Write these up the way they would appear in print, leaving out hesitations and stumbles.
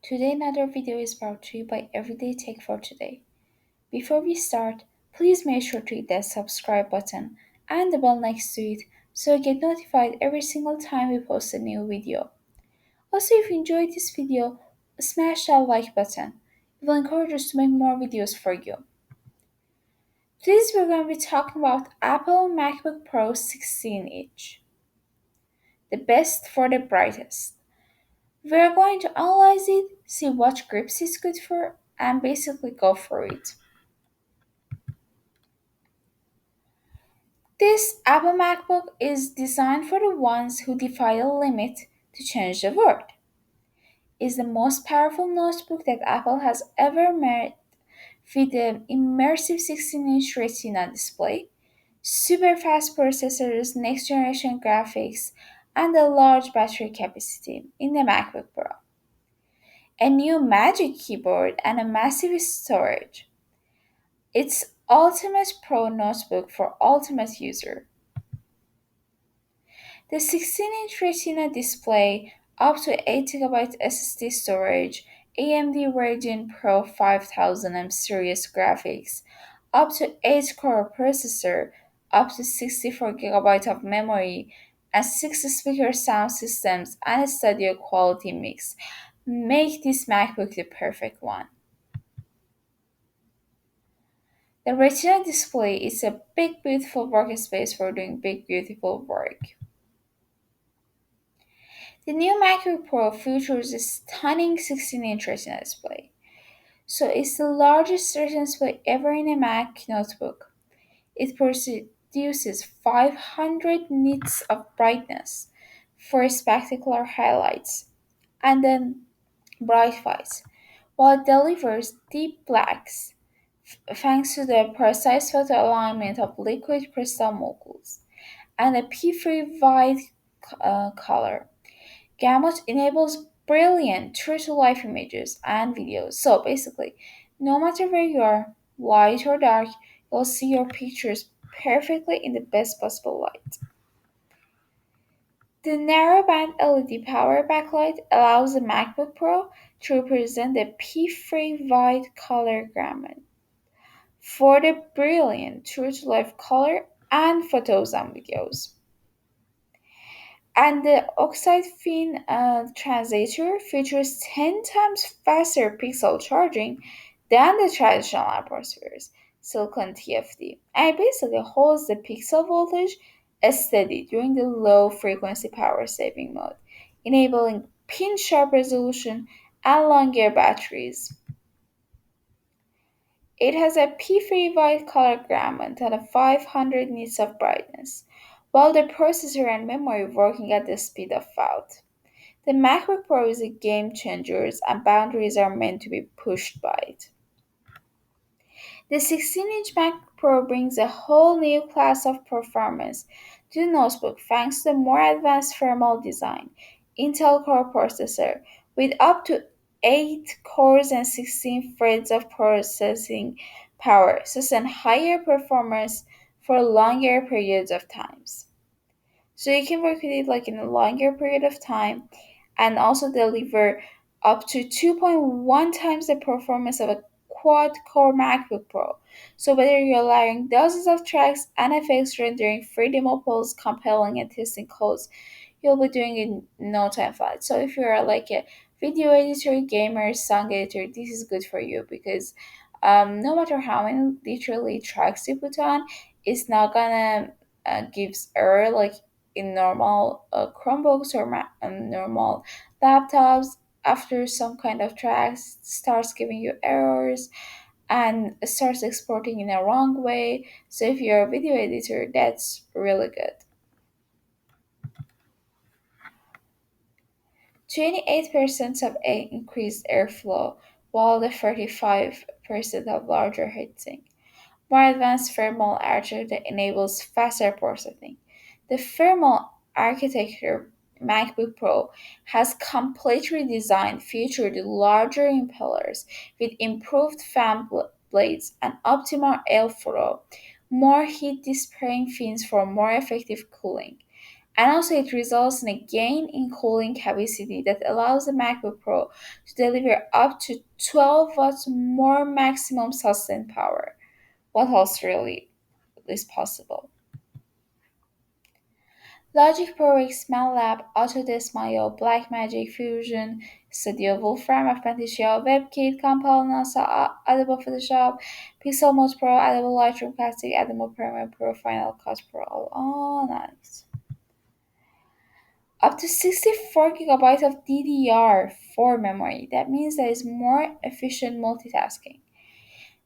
Today another video is brought to you by Everyday Tech for Today. Before we start, please make sure to hit that subscribe button and the bell next to it so you get notified every single time we post a new video. Also, if you enjoyed this video, smash that like button. It will encourage us to make more videos for you. Today we're going to be talking about Apple Macbook Pro 16-inch, the best for the brightest. We're going to analyze it, see what grips it's good for, and basically go for it. This Apple MacBook is designed for the ones who defy the limit to change the world. It's the most powerful notebook that Apple has ever made with an immersive 16-inch Retina display, super fast processors, next generation graphics, and a large battery capacity in the MacBook Pro. A new Magic Keyboard and a massive storage. It's ultimate pro notebook for ultimate user. The 16-inch Retina display, up to 8 GB SSD storage, AMD Radeon Pro 5000M series graphics, up to 8-core processor, up to 64 GB of memory, and 6 speaker sound systems and a studio quality mix make this MacBook the perfect one. The Retina display is a big beautiful workspace for doing big beautiful work. The new MacBook Pro features a stunning 16-inch Retina display. So it's the largest Retina display ever in a Mac notebook. It produces 500 nits of brightness for spectacular highlights and then bright whites, while it delivers deep blacks thanks to the precise photo alignment of liquid crystal modules and a P3 white color gamut enables brilliant true to life images and videos. So basically, no matter where you are, light or dark, you'll see your pictures perfectly in the best possible light. The narrowband LED power backlight allows the MacBook Pro to represent the P3 white color gamut for the brilliant true to life color and photos and videos. And the oxide fin translator features 10 times faster pixel charging than the traditional atmospheres, silicon TFT, and it basically holds the pixel voltage steady during the low frequency power saving mode, enabling pin sharp resolution and longer batteries. It has a P3 white color gamut and a 500 nits of brightness, while the processor and memory working at the speed of thought. The MacBook Pro is a game changer and boundaries are meant to be pushed by it. The 16-inch Mac Pro brings a whole new class of performance to the notebook thanks to the more advanced thermal design, Intel Core processor with up to 8 cores and 16 threads of processing power, sustain higher performance for longer periods of times. So you can work with it like in a longer period of time and also deliver up to 2.1 times the performance of a quad core MacBook Pro. So whether you're allowing dozens of tracks and effects rendering 3D models, compiling and testing codes, you'll be doing it in no time flat. So if you're like a video editor, gamer, song editor, this is good for you because no matter how many literally tracks you put on, it's not gonna gives error like in normal Chromebooks or normal laptops. After some kind of tracks starts giving you errors and starts exporting in a wrong way. So if you're a video editor, that's really good. 28% of increased airflow, while the 35% of larger heatsink. More advanced thermal architecture that enables faster processing. The thermal architecture MacBook Pro has completely designed featured larger impellers with improved fan blades and optimal airflow, more heat dissipation fins for more effective cooling, And also, it results in a gain in cooling capacity that allows the MacBook Pro to deliver up to 12 watts more maximum sustained power. What else really is possible? Logic Pro X, MATLAB, Autodesk Mayo, Blackmagic Fusion, Studio Wolfram, Apprentitia, WebKit, Compile, NASA, Adobe Photoshop, Pixel Mode Pro, Adobe Lightroom Classic, Adobe Premiere Pro, Final Cut Pro. Oh, nice. Up to 64 gigabytes of DDR4 memory. That means there is more efficient multitasking.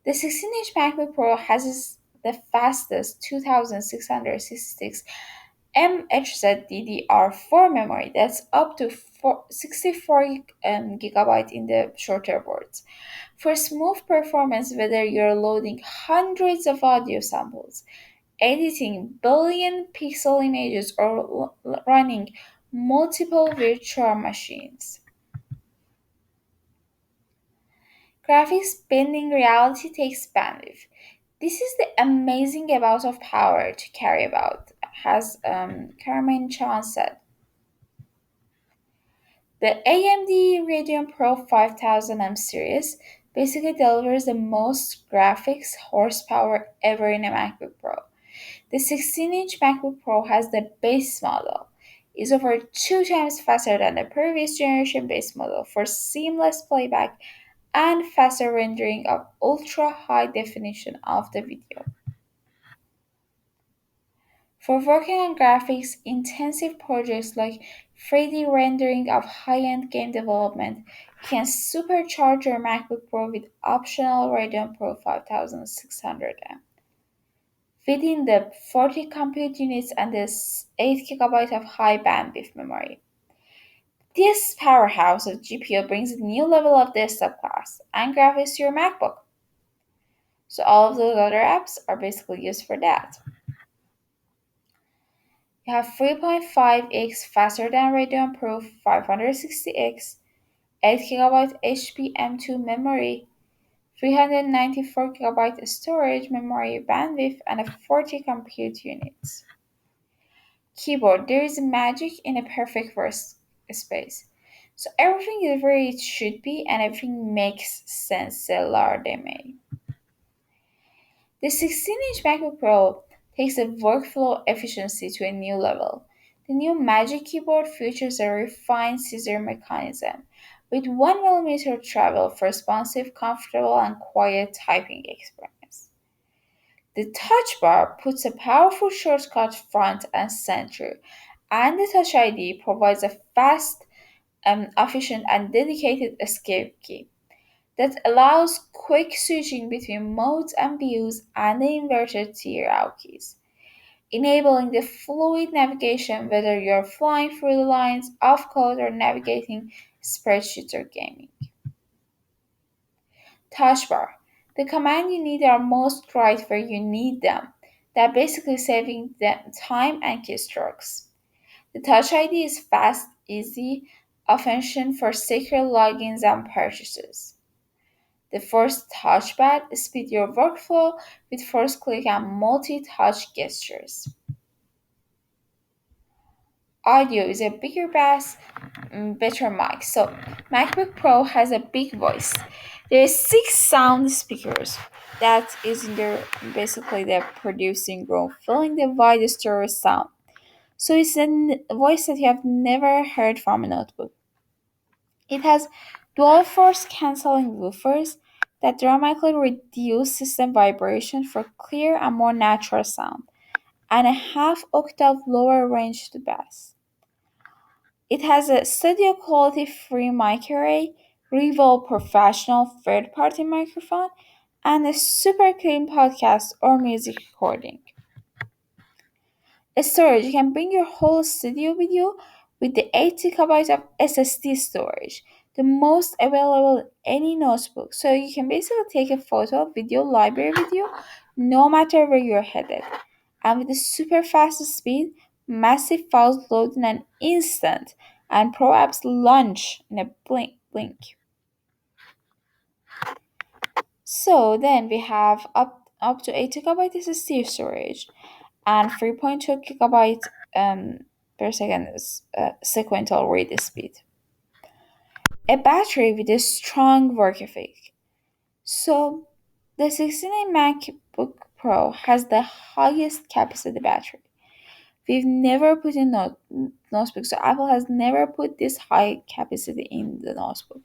The 16-inch MacBook Pro has the fastest 2666 MHz DDR4 memory. That's up to 64 gigabyte in the shorter words. For smooth performance, whether you're loading hundreds of audio samples, editing billion pixel images, or running multiple virtual machines. Graphics bending reality takes bandwidth. This is the amazing amount of power to carry about, has Carmen Chan said. The AMD Radeon Pro 5000M series basically delivers the most graphics horsepower ever in a MacBook Pro. The 16-inch MacBook Pro has the base model, is over 2 times faster than the previous generation base model for seamless playback and faster rendering of ultra high definition of the video. For working on graphics intensive projects like 3D rendering of high-end game development, you can supercharge your MacBook Pro with optional Radeon Pro 5600M. Within the 40 compute units and the 8 GB of high bandwidth memory. This powerhouse of GPU brings a new level of desktop class and graphics to your MacBook. So all of those other apps are basically used for that. You have 3.5x faster than Radeon Pro 560X, 8 GB HBM2 memory, 394 GB storage memory bandwidth, and a 40 compute units. Keyboard. There is magic in a perfect space. So everything is where it should be and everything makes sense, said Lara May. The 16-inch MacBook Pro takes the workflow efficiency to a new level. The new Magic Keyboard features a refined scissor mechanism with 1 millimeter travel for responsive, comfortable, and quiet typing experience. The touch bar puts a powerful shortcut front and center, and the Touch ID provides a fast, efficient, and dedicated escape key that allows quick switching between modes and views and the inverted tier out keys, enabling the fluid navigation whether you're flying through the lines of code or navigating spreadsheets or gaming. Touch bar. The command you need are most right where you need them. That basically saving them time and keystrokes. The Touch ID is fast, easy, efficient for secure logins and purchases. The first touchpad speed your workflow with first click and multi-touch gestures. Audio is a bigger bass, better mic. So MacBook Pro has a big voice. There are 6 sound speakers that is in their basically the producing room, filling the wide stereo sound. So it's a voice that you have never heard from a notebook. It has dual force cancelling woofers that dramatically reduce system vibration for clear and more natural sound, and a half octave lower range to bass. It has a studio quality free mic array, Revolve professional third party microphone, and a super clean podcast or music recording. Storage. You can bring your whole studio with you with the 8 gigabytes of SSD storage, the most available in any notebook. So you can basically take a photo, video library with you, no matter where you're headed. And with the super fast speed, massive files load in an instant, and Pro apps launch in a blink. So then we have up to 8 gigabyte SSD storage and 3.2 gigabyte per second is sequential read speed. A battery with a strong work ethic. So, the 16-inch MacBook Pro has the highest capacity battery. We've never put in notebook, so Apple has never put this high capacity in the notebook.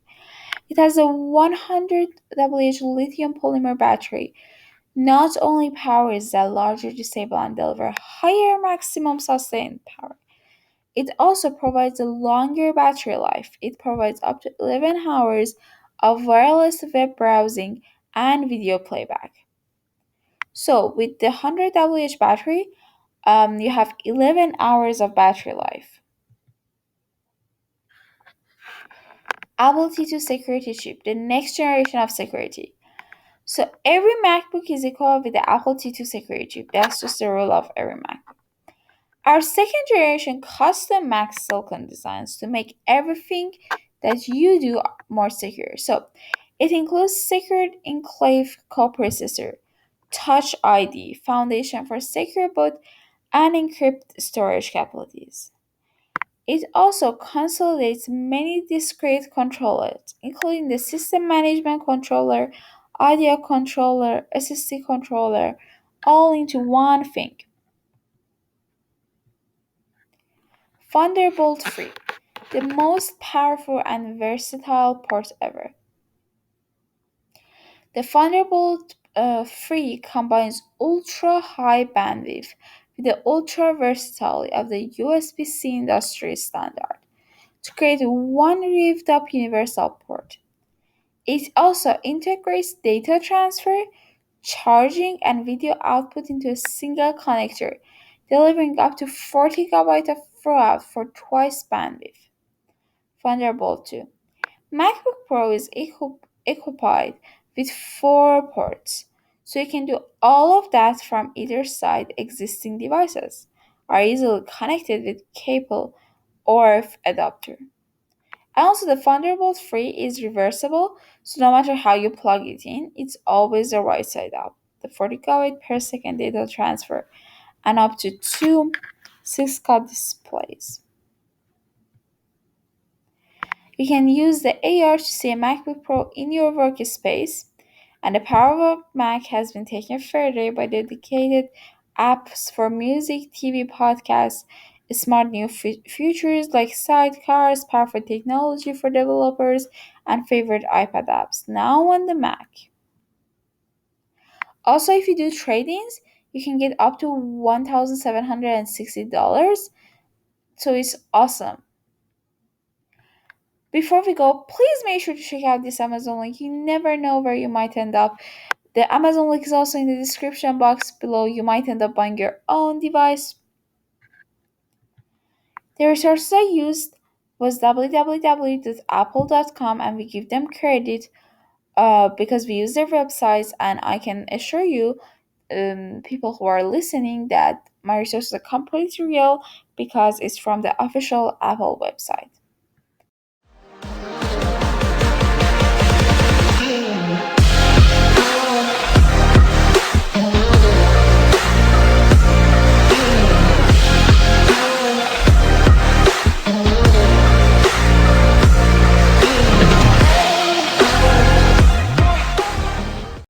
It has a 100 WH lithium polymer battery. Not only powers that larger disable and deliver higher maximum sustained power, it also provides a longer battery life. It provides up to 11 hours of wireless web browsing and video playback. So, with the 100 WH battery, you have 11 hours of battery life. Apple T2 security chip, the next generation of security. So, every MacBook is equipped with the Apple T2 security chip. That's just the rule of every Mac. Our second generation custom Mac silicon designs to make everything that you do more secure. So, it includes secured enclave coprocessor, Touch ID, foundation for secure boot, and encrypt storage capabilities. It also consolidates many discrete controllers, including the system management controller, audio controller, SSD controller, all into one thing. Thunderbolt III, the most powerful and versatile port ever. The Thunderbolt 3 combines ultra high bandwidth with the ultra versatility of the USB-C industry standard to create one revved up universal port. It also integrates data transfer, charging, and video output into a single connector, delivering up to 40 GB of throughput for twice bandwidth. Thunderbolt 2. MacBook Pro is equipped with four ports, so you can do all of that from either side existing devices, are easily connected with cable or adapter. And also, the Thunderbolt 3 is reversible, so no matter how you plug it in, it's always the right side up. The 40 gigabit per second data transfer and up to two 6K displays. You can use the AR to see a MacBook Pro in your workspace, and the power of Mac has been taken further by dedicated apps for music, TV, podcasts, smart new features like sidecars, powerful technology for developers, and favorite iPad apps now on the Mac. Also, if you do trade-ins, you can get up to $1,760, so it's awesome. Before we go, please make sure to check out this Amazon link. You never know where you might end up. The Amazon link is also in the description box below. You might end up buying your own device. The resources I used was www.apple.com, and we give them credit because we use their websites, and I can assure you, people who are listening, that my resources are completely real because it's from the official Apple website.